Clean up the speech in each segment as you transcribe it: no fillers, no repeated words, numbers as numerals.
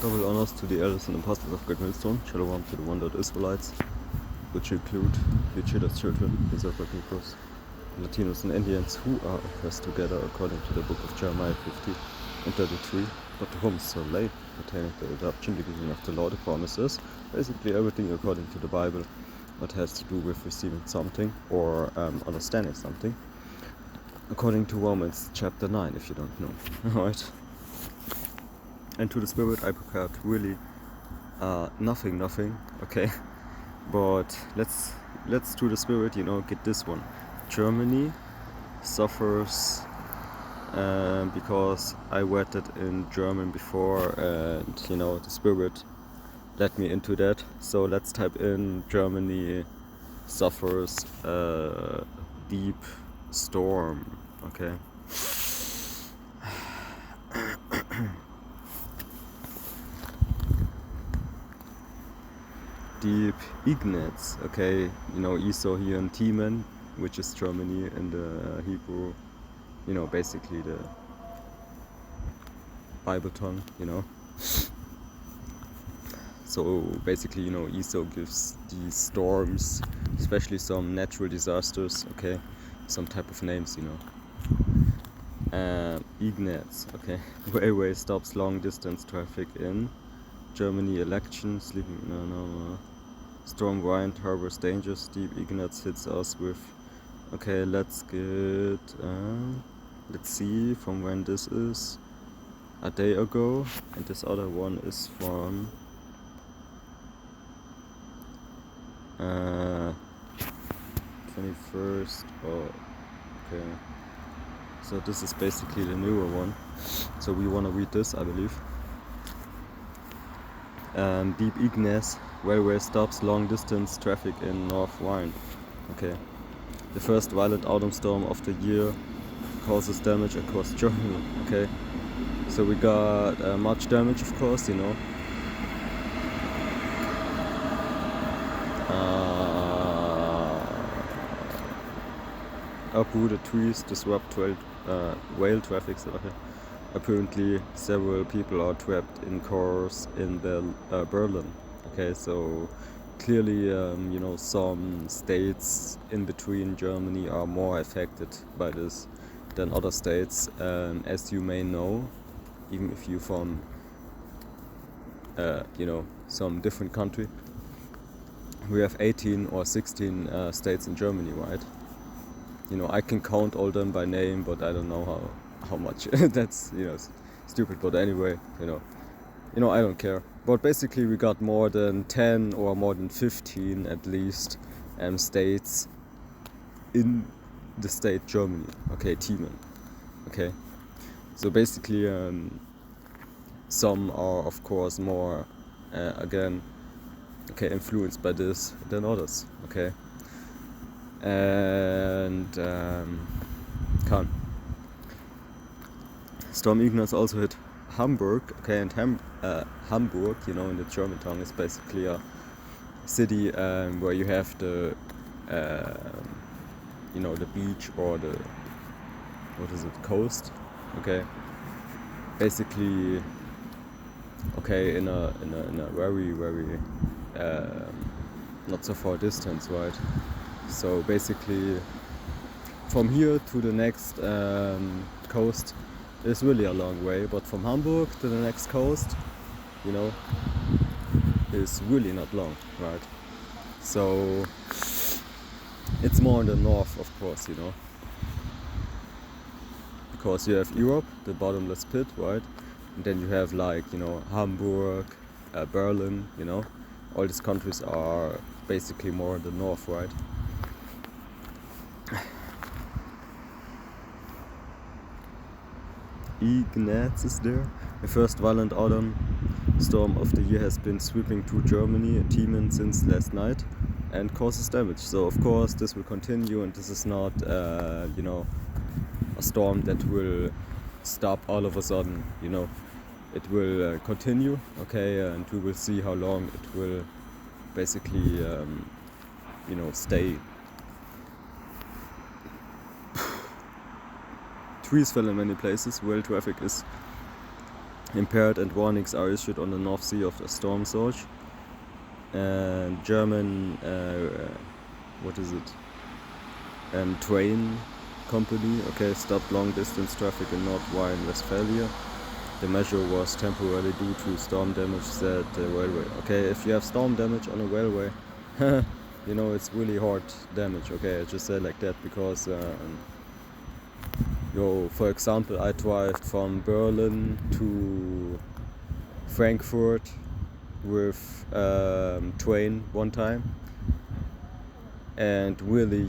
Double honors to the elders and apostles of Great Millstone. Shalom to the wandered Israelites, which include Yichida's children, the Zerpa Negroes, Latinos and Indians who are oppressed together according to the book of Jeremiah 50 and 33, but to whom is so late pertaining to the adoption, the giving of the law, the promises, basically everything according to the Bible that has to do with receiving something or understanding something, according to Romans chapter 9, if you don't know. Alright. And to the Spirit I prepared really nothing, okay? But let's to the Spirit, get this one. Germany suffers because I read it in German before, and the Spirit led me into that. So let's type in Germany suffers a deep storm, okay? Deep Ignatz, okay? Esau here in TEMAN, which is Germany in the Hebrew, basically the Bible tongue, So basically, Esau gives these storms, especially some natural disasters, okay? Some type of names, Ignatz, okay? Railway stops long distance traffic in Germany, election, sleeping, storm wind harbors dangers, deep Ignatz hits us with, okay, let's see from when this is, a day ago, and this other one is from 21st, okay, so this is basically the newer one, so we want to read this, I believe. Deep Ignatz, railway stops long distance traffic in North Rhine. Okay. The first violent autumn storm of the year causes damage across Germany. Okay. So we got much damage, of course, uprooted trees disrupt rail traffic. Okay. Apparently several people are trapped in cars in Berlin. Okay, so clearly some states in between Germany are more affected by this than other states, as you may know, even if you're from some different country. We have 18 or 16 states in Germany, right? I can count all them by name, but I don't know how much. That's stupid, but anyway, I don't care. But basically we got more than 10 or more than 15 at least states in the state Germany, okay, TEMAN, okay. So basically some are of course more influenced by this than others, okay. And Storm Ignatz also hit Hamburg, okay, and Hamburg, in the German tongue, is basically a city where you have the the beach or the coast, okay. Basically, okay, in a very not so far distance, right? So basically, from here to the next coast is really a long way, but from Hamburg to the next coast, is really not long, right? So it's more in the north, of course, because you have Europe, the bottomless pit, right? And then you have Hamburg, Berlin, all these countries are basically more in the north, right? Ignatz is there. The first violent autumn storm of the year has been sweeping through Germany, TEMAN, since last night and causes damage. So of course this will continue, and this is not a storm that will stop all of a sudden, it will continue, okay, and we will see how long it will basically stay. Trees fell in many places. Rail traffic is impaired and warnings are issued on the North Sea of the storm surge. And German, train company, stopped long distance traffic in North Rhine-Westphalia. The measure was temporarily due to storm damage at the railway. If you have storm damage on a railway, it's really hard damage. I just say like that because, for example, I drive from Berlin to Frankfurt with train one time, and really,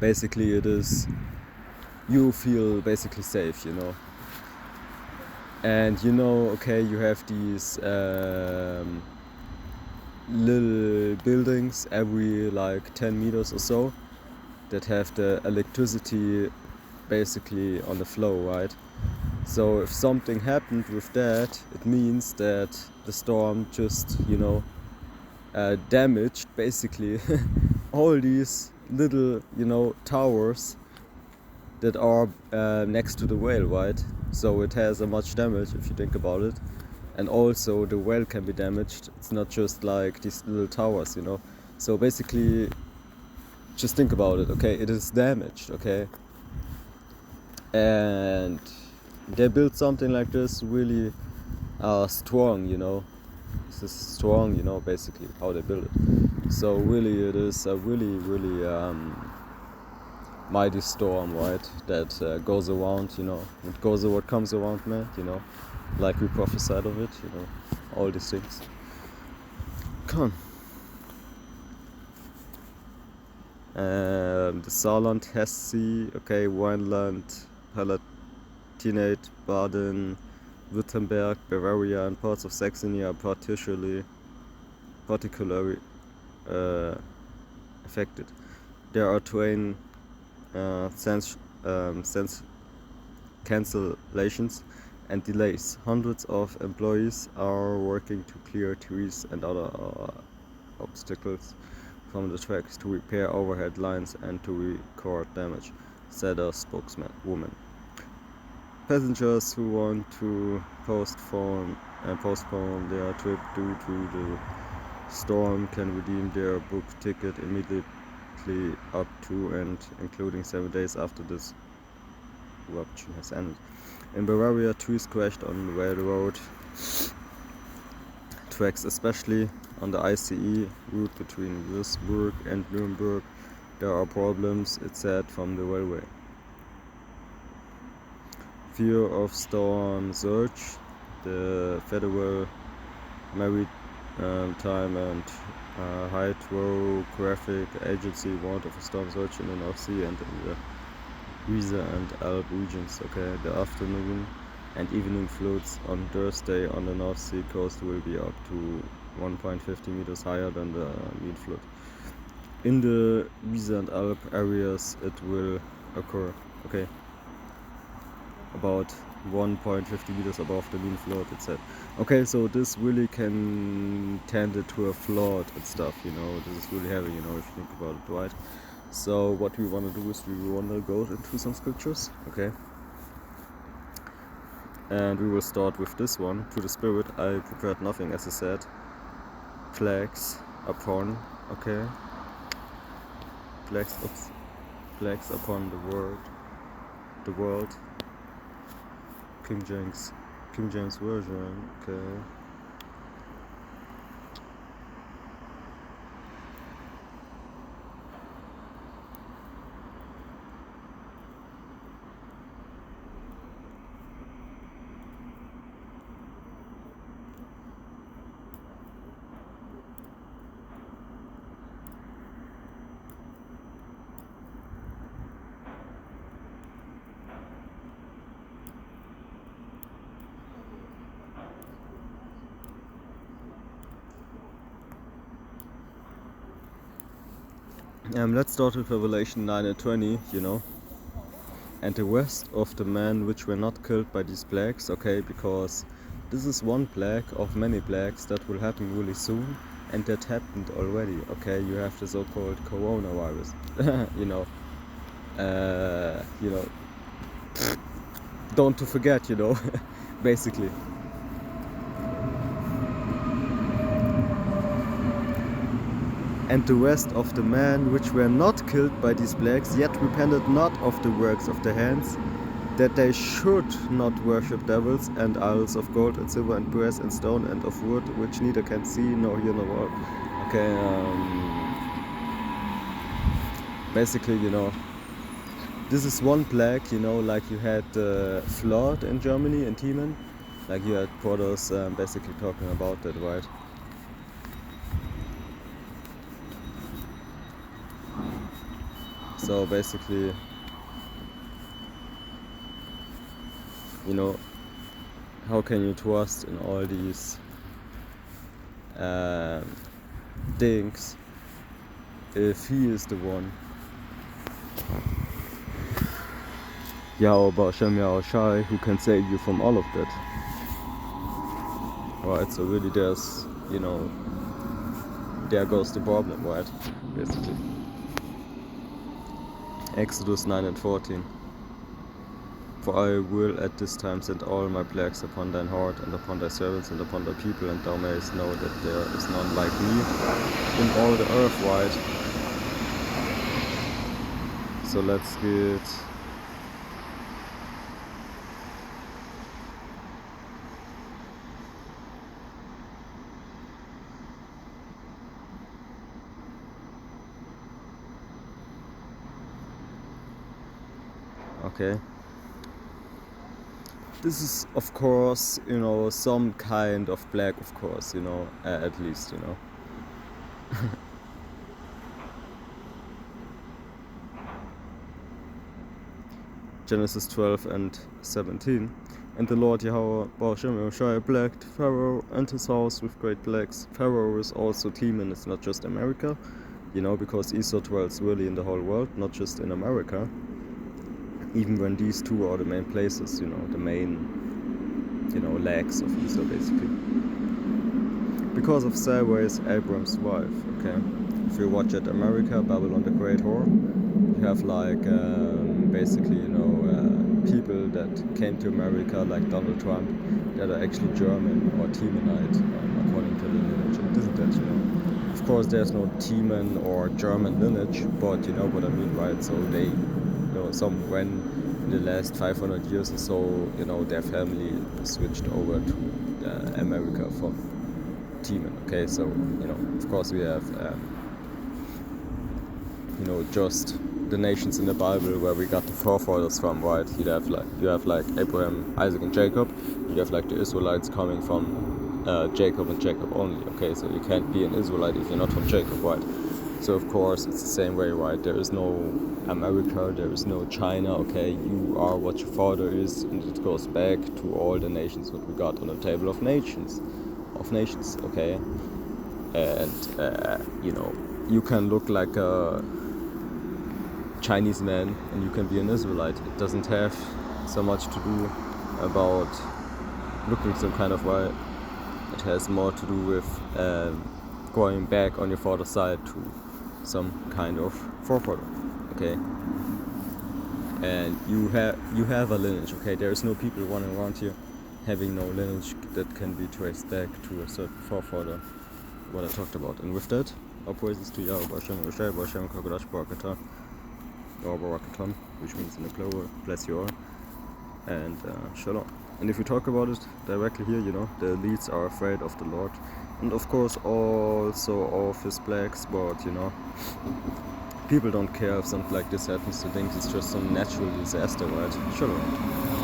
basically it is, you feel basically safe, and you have these little buildings every like 10 meters or so that have the electricity basically on the flow, right? So if something happened with that, it means that the storm just, damaged basically all these little, towers that are next to the rail, right? So it has a much damage if you think about it. And also the rail can be damaged. It's not just like these little towers, So basically, just think about it, It is damaged, And they built something like this really strong, This is strong, basically how they build it. So really it is a really, really mighty storm, right? That goes around, what comes around, man, like we prophesied of it, all these things. Come on. The Saarland, Hesse, Rhineland, Palatinate, Baden, Württemberg, Bavaria, and parts of Saxony are particularly affected. There are train cancellations and delays. Hundreds of employees are working to clear trees and other obstacles from the tracks to repair overhead lines and to record damage, said a spokeswoman. Passengers who want to postpone their trip due to the storm can redeem their book ticket immediately up to and including 7 days after this eruption has ended. In Bavaria, trees crashed on railroad tracks, especially on the ICE route between Würzburg and Nuremberg. There are problems, it said, from the railway. Fear of storm surge. The Federal Maritime and Hydrographic Agency warned of a storm surge in the North Sea and in the Weser and Alp regions. The afternoon and evening floods on Thursday on the North Sea coast will be up to 1.50 meters higher than the mean flood. In the Weser and Alp areas it will occur, about 1.50 meters above the mean flood, it said. So this really can tend it to a flood and stuff, this is really heavy, if you think about it, right? So what we want to do is we want to go into some scriptures, and we will start with this one. To the Spirit, I prepared nothing, as I said. Plagues upon, plagues upon the world. King James Version, Let's start with Revelation 9 and 20, And the rest of the men which were not killed by these plagues, because this is one plague of many plagues that will happen really soon, and that happened already, You have the so-called coronavirus, don't to forget, basically. And the rest of the men which were not killed by these blacks, yet repented not of the works of their hands, that they should not worship devils and idols of gold and silver and brass and stone and of wood, which neither can see nor hear nor walk. Okay, basically, you know, this is one plague, you know, like you had the flood in Germany, in TEMAN, like you had brothers basically talking about that, right? So basically, you know, how can you trust in all these things if he is the one? Yahweh Hashem Yahweh Shai, who can save you from all of that. Right, so really there's, you know, there goes the problem, right? Basically. Exodus 9 and 14. For I will at this time send all my plagues upon thine heart, and upon thy servants, and upon thy people, and thou mayest know that there is none like me in all the earth, right? So let's get... Okay. This is, of course, you know, some kind of plague, of course, you know, at least, you know. Genesis 12 and 17. And the Lord Yahweh plagued Pharaoh and his house with great plagues. Pharaoh is also TEMAN, it's not just America, you know, because Esau dwells really in the whole world, not just in America. Even when these two are the main places, you know, the main, you know, legs of Esau, basically. Because of Sarah is Abram's wife, okay? If you watch it, America, Babylon the Great Whore, you have like, basically, you know, people that came to America, like Donald Trump, that are actually German or Temanite, according to the lineage. It isn't that, you know. Of course, there's no Teman or German lineage, but you know what I mean, right? So they, you know, when in the last 500 years or so, you know, their family switched over to America from Teman. Okay, so you know, of course, we have, you know, just the nations in the Bible where we got the forefathers from, right? You have like Abraham, Isaac, and Jacob. You have like the Israelites coming from Jacob and Jacob only. Okay, so you can't be an Israelite if you're not from Jacob, right? So of course it's the same way, right? There is no America, there is no China. Okay, you are what your father is, and it goes back to all the nations that we got on the table of nations. Okay, and you know, you can look like a Chinese man and you can be an Israelite. It doesn't have so much to do about looking some kind of way. It has more to do with going back on your father's side to some kind of forefather. Okay, and you have a lineage. Okay, there is no people running around here having no lineage that can be traced back to a certain forefather, what I talked about. And with that, all praises to Yahweh, Hashem, Kagadash, Barakatah, Barakatam, which means in the plural, bless you all, and Shalom. And if we talk about it directly here, you know, the elites are afraid of the Lord, and of course also of his plagues, but you know, people don't care if something like this happens. They think it's just some natural disaster, right? Shalom.